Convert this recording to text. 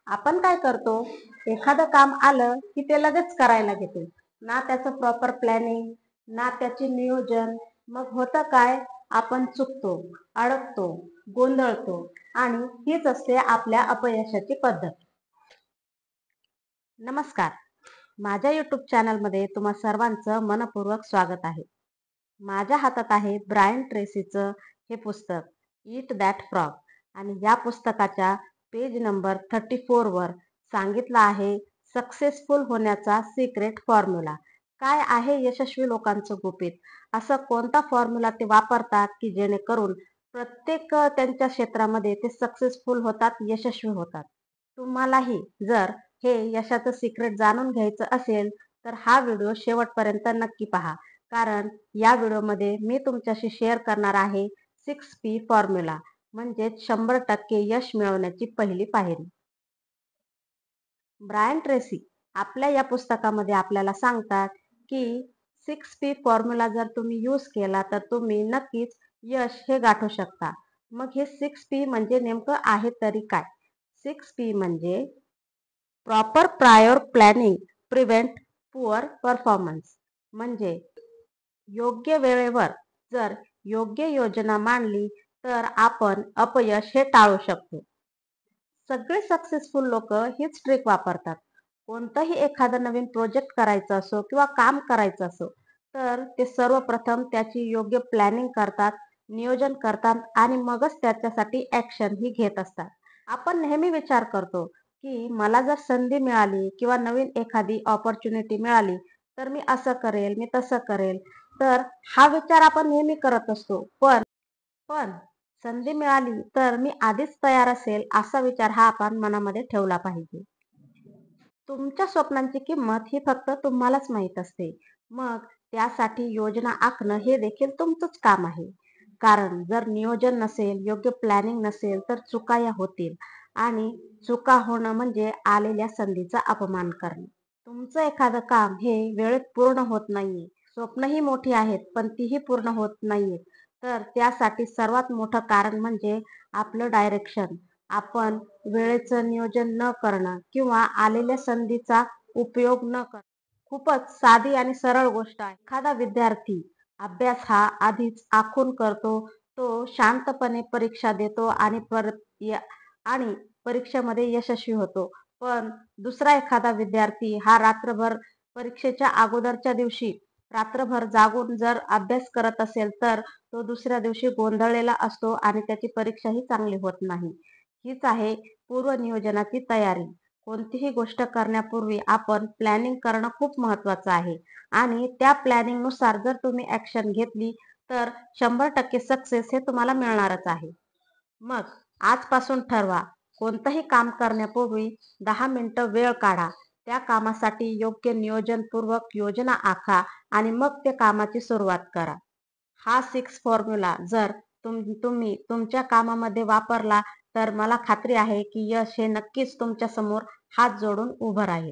आपण काय करतो, एखादं काम आलं की ते लगेच करायला घेतो. ना त्याचं प्रॉपर प्लॅनिंग, ना त्याचे नियोजन. मग होतं काय, आपण चुकतो, अडकतो, गोंधळतो आणि हीच असते आपल्या अपयशाची पद्धत. नमस्कार, माझ्या युट्यूब चॅनलमध्ये तुम्हा सर्वांचं मनपूर्वक स्वागत आहे. माझ्या हातात आहे ब्रायन ट्रेसीचं हे पुस्तक, ईट दॅट फ्रॉग. आणि या पुस्तकाच्या पेज नंबर 34 वर सांगितलं आहे सक्सेसफुल होण्याचा सिक्रेट फॉर्म्युला. काय आहे यशस्वी लोकांचं गुपित? असं कोणता फॉर्म्युला ते वापरतात की जेणेकरून प्रत्येक त्यांच्या क्षेत्रामध्ये ते सक्सेसफुल होतात, यशस्वी होतात. तुम्हालाही जर हे यशाचं सिक्रेट जाणून घ्यायचं असेल तर हा व्हिडिओ शेवटपर्यंत नक्की पहा. कारण या व्हिडिओमध्ये मी तुमच्याशी शेअर करणार आहे 6P फॉर्म्युला, म्हणजेच 100% यश मिळवण्याची पहिली पायरी. ब्रायन ट्रेसी आपल्या या पुस्तकामध्ये आपल्याला सांगतात की 6P फॉर्म्युला जर तुम्ही यूज केला तर तुम्ही नक्कीच यश हे गाठू शकता. मग हे 6P म्हणजे नेमकं आहे तरी काय? 6P म्हणजे proper prior planning prevent poor performance. म्हणजे योग्य वेळेवर जर योग्य योजना मांडली तर आपण अपयश हे टाळू शकतो. सगळे सक्सेसफुल लोक हीच ट्रिक वापरतात. कोणतंही एखादं नवीन प्रोजेक्ट करायचं असो किंवा काम करायचं असो तर ते सर्वप्रथम त्याची योग्य प्लॅनिंग करतात, नियोजन करतात आणि मगच त्याच्यासाठी ऍक्शन ही घेत असतात. आपण नेहमी विचार करतो की मला जर संधी मिळाली किंवा नवीन एखादी ऑपॉर्च्युनिटी मिळाली तर मी असं करेल, मी तसं करेल. तर हा विचार आपण नेहमी करत असतो. पण पण संधी मिळाली तर मी आधीच तयार असेल असा विचार हा आपण मनामध्ये ठेवला पाहिजे. तुमच्या स्वप्नांची किंमत ही फक्त तुम्हालाच माहीत असते. मग त्यासाठी योजना आखणं हे देखील तुमचंच काम आहे. कारण जर नियोजन नसेल, योग्य प्लॅनिंग नसेल तर चुका या होतील आणि चुका होणं म्हणजे आलेल्या संधीचा अपमान करणं. तुमचं एखादं काम हे वेळेत पूर्ण होत नाहीये, स्वप्नही मोठी आहेत पण तीही पूर्ण होत नाहीयेत, तर त्यासाठी सर्वात मोठं कारण म्हणजे आपलं डायरेक्शन. आपण वेळेचं नियोजन न करणं किंवा आलेल्या संधीचा उपयोग न करणं. खूपच साधी आणि सरळ गोष्ट आहे. एखादा विद्यार्थी अभ्यास हा आधीच आखून करतो, तो शांतपणे परीक्षा देतो आणि आणि परीक्षेमध्ये यशस्वी होतो. पण दुसरा एखादा विद्यार्थी हा रात्रभर परीक्षेच्या अगोदरच्या दिवशी रात्रभर जागून जर अभ्यास करत असेल तर तो दुसऱ्या दिवशी गोंधळलेला असतो आणि त्याची परीक्षाही चांगली होत नाही. हीच आहे पूर्वनियोजनाची तयारी. कोणतीही गोष्ट करण्यापूर्वी आपण प्लॅनिंग करणं खूप महत्वाचं आहे आणि त्या प्लॅनिंग नुसार जर तुम्ही ऍक्शन घेतली तर 100% सक्सेस हे तुम्हाला मिळणारच आहे. मग आजपासून ठरवा, कोणतंही काम करण्यापूर्वी 10 मिनिटं वेळ काढा. त्या कामासाठी योग्य नियोजनपूर्वक योजना आखा आणि मग त्या कामाची सुरुवात करा. हा 6 फॉर्म्युला जर तुम्ही तुमच्या कामामध्ये वापरला तर मला खात्री आहे की यश हे नक्कीच तुमच्या समोर हात जोडून उभं राहील.